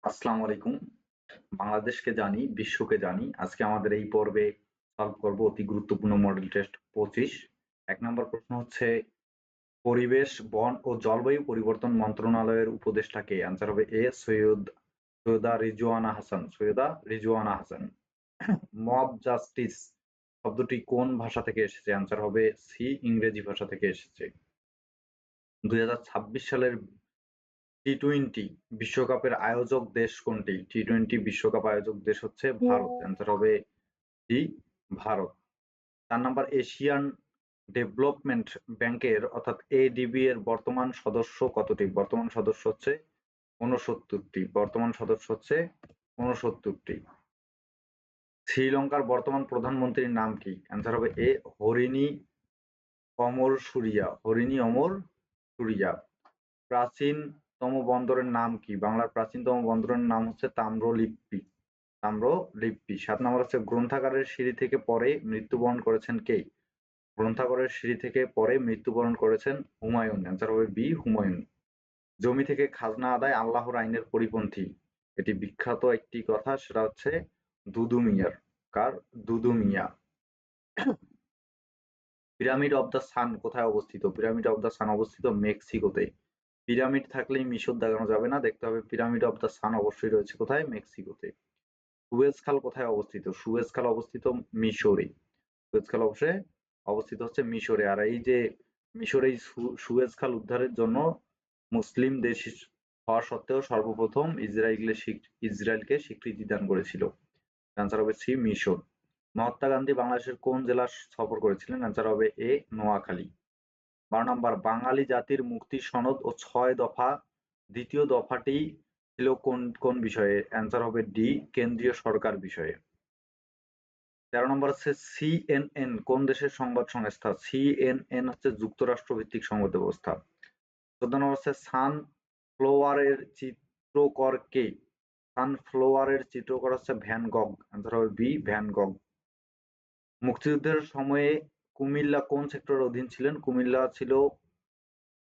আসসালামু আলাইকুম। বাংলাদেশকে জানি, বিশ্বকে জানি। আজকে আমাদের এই পর্বে সলভ করব অতি গুরুত্বপূর্ণ মডেল টেস্ট 25। ১ নম্বর প্রশ্ন হচ্ছে পরিবেশ, বন ও জলবায়ু পরিবর্তন মন্ত্রণালয়ের উপদেষ্টা কে? অ্যান্সার হবে এ সৈয়দা রিজওয়ানা হাসান। সৈয়দা রিজওয়ানা হাসান। মব জাস্টিস শব্দটি কোন ভাষা থেকে এসেছে? অ্যান্সার হবে সি ইংরেজি ভাষা থেকে এসেছে। ২০২৬ সালের টি-টোয়েন্টি বিশ্বকাপের আয়োজক দেশ কোনটি? টি-টোয়েন্টি বিশ্বকাপ আয়োজক দেশ হচ্ছে ভারত। অ্যান্সার হবে D Bharat. ৪ number Asian development ব্যাংকের অর্থাৎ এডিবি এর বর্তমান সদস্য কতটি? বর্তমান সদস্য হচ্ছে ৬৯টি। বর্তমান সদস্য হচ্ছে ৬৯টি। শ্রীলঙ্কার বর্তমান প্রধানমন্ত্রীর নাম কি? অ্যান্সার হবে এ হরিণী অমর সুরিয়া। হরিণী অমর সুরিয়া। প্রাচীনতম বন্দরের নাম কি? বাংলার প্রাচীনতম বন্দরের নাম হচ্ছে তাম্রলিপ্তি। তাম্রলিপ্তি। ৭ নম্বর হচ্ছে গ্রন্থাগারের সিঁড়ি থেকে পড়ে মৃত্যুবরণ করেছেন কে? গ্রন্থাগারের সিঁড়ি থেকে পড়ে মৃত্যুবরণ করেছেন হুমায়ুন। অ্যান্সার হবে বি হুমায়ুন। জমি থেকে খাজনা আদায় আল্লাহর আইনের পরিপন্থী। এটি বিখ্যাত একটি কথা, সেটা হচ্ছে দুদু মিয়ার। কার? দুদু মিয়া। পিরামিড অব দ্য সান কোথায় অবস্থিত? পিরামিড অব দ্য সান অবস্থিত মেক্সিকোতে। পিরামিড থাকলেই মিশর দেখানো যাবে না, দেখতে হবে পিরামিড অব দ্য সান অবশ্যই রয়েছে কোথায়? মেক্সিকোতে। সুয়েজ খাল কোথায় অবস্থিত? সুয়েজ খাল অবস্থিত মিশরে। সুয়েজ খাল অবশ্যই অবস্থিত হচ্ছে মিশরে। আর এই যে মিশরে এই সুয়েজ খাল উদ্ধারের জন্য মুসলিম দেশ হওয়া সত্ত্বেও সর্বপ্রথম ইসরায়েলকে স্বীকৃতি দান করেছিল। অ্যান্সার হবে সি মিশর। মহাত্মা গান্ধী বাংলাদেশের কোন জেলা সফর করেছিলেন? অ্যান্সার হবে এ নোয়াখালী। ১২ নম্বর বাঙালি জাতির মুক্তি সনদ ও ৬ দফা দ্বিতীয় দফাটি ছিল কোন বিষয়ে? অ্যান্সার হবে ডি কেন্দ্রীয় সরকার বিষয়ে। ১৩ নম্বর হচ্ছে সিএনএন কোন দেশের সংবাদ সংস্থা? সিএনএন হচ্ছে যুক্তরাষ্ট্র ভিত্তিক সংবাদ ব্যবস্থা। ১৪ নম্বর হচ্ছে সানফ্লাওয়ারের চিত্রকর কে? সানফ্লাওয়ারের চিত্রকর হচ্ছে ভ্যান গগ। অ্যান্সার হবে বি ভ্যান গগ। মুক্তিযুদ্ধের সময়ে কুমিল্লা কোন সেক্টরের অধীন ছিলেন? কুমিল্লা ছিল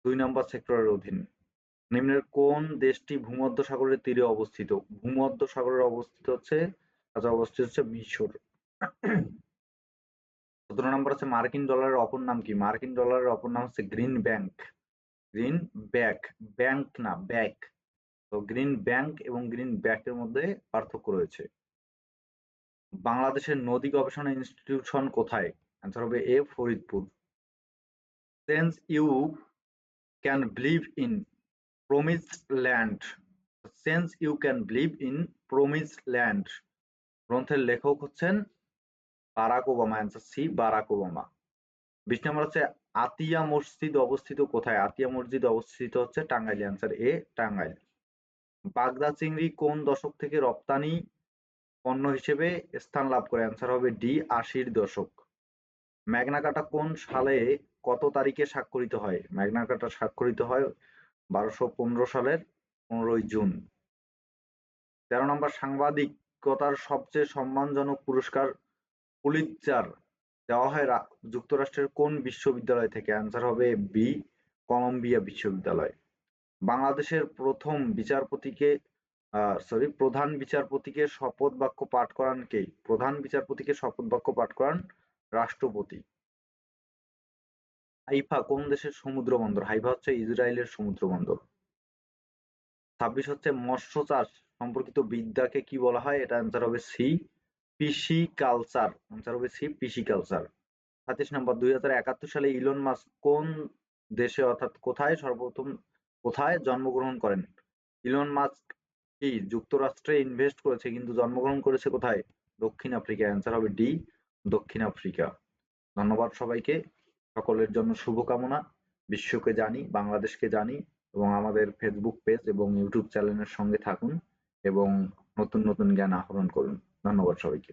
২ নম্বর সেক্টরের অধীন। নিম্নের কোন দেশটি ভূমধ্যসাগরের তীরে অবস্থিত? ভূমধ্যসাগরের অবস্থিত হচ্ছে মিশর। ১৭ নম্বর হচ্ছে মার্কিন ডলারের অপর নাম কি? মার্কিন ডলারের অপর নাম হচ্ছে green bank. Green back, bank না ব্যাক। তো গ্রিন ব্যাংক এবং গ্রিন ব্যাকের মধ্যে পার্থক্য রয়েছে। বাংলাদেশের নদী গবেষণা ইনস্টিটিউশন কোথায়? অ্যান্সার হবে A Faridpur. Sense you can believe in promised land. Sense you can believe in promised land গ্রন্থের লেখক হচ্ছেন Barack Obama. Answer C Barack Obama. ২০ নম্বর হচ্ছে আতিয়া মসজিদ অবস্থিত কোথায়? আতিয়া মসজিদ অবস্থিত হচ্ছে টাঙ্গাইলে। অ্যান্সার এ টাঙ্গাইল। বাগদা চিংড়ি কোন দশক থেকে রপ্তানি পণ্য হিসেবে স্থান লাভ করে? অ্যান্সার হবে ডি ৮০-র দশক। ম্যাগনা কার্টা কোন সালে কত তারিখে স্বাক্ষরিত হয়? ম্যাগনা কার্টা স্বাক্ষরিত হয় ১২১৫ সালের ১৫ই জুন। ১৩ নম্বর সাংবাদিকতার সবচেয়ে সম্মানজনক পুরস্কার পুলিৎজার দেওয়া হয় যুক্তরাষ্ট্রের কোন বিশ্ববিদ্যালয় থেকে? অ্যান্সার হবে বি কলম্বিয়া বিশ্ববিদ্যালয়। বাংলাদেশের প্রধান বিচারপতিকে শপথ বাক্য পাঠ করান কে? প্রধান বিচারপতিকে শপথ বাক্য পাঠ করান রাষ্ট্রপতি। হাইফা কোন দেশের সমুদ্র বন্দর? হাইফা হচ্ছে ইসরায়েলের সমুদ্র বন্দর। ২৬ হচ্ছে মৎস্য চাষ সম্পর্কিত বিদ্যাকে কি বলা হয়? এটা অ্যান্সার হবে সি পিসিকালচার। অ্যান্সার হবে সি পিসিকালচার। ২৭ নম্বর ২০৭১ সালে ইলন মাস্ক কোন দেশে অর্থাৎ কোথায় জন্মগ্রহণ করেন? ইলন মাস্ক কি যুক্তরাষ্ট্রে ইনভেস্ট করেছে কিন্তু জন্মগ্রহণ করেছে কোথায়? দক্ষিণ আফ্রিকা। অ্যান্সার হবে ডি দক্ষিণ আফ্রিকা। ধন্যবাদ সবাইকে। সকলের জন্য শুভকামনা। বিশ্বকে জানি, বাংলাদেশকে জানি এবং আমাদের ফেসবুক পেজ এবং ইউটিউব চ্যানেলের সঙ্গে থাকুন এবং নতুন নতুন জ্ঞান আহরণ করুন। ধন্যবাদ সবাইকে।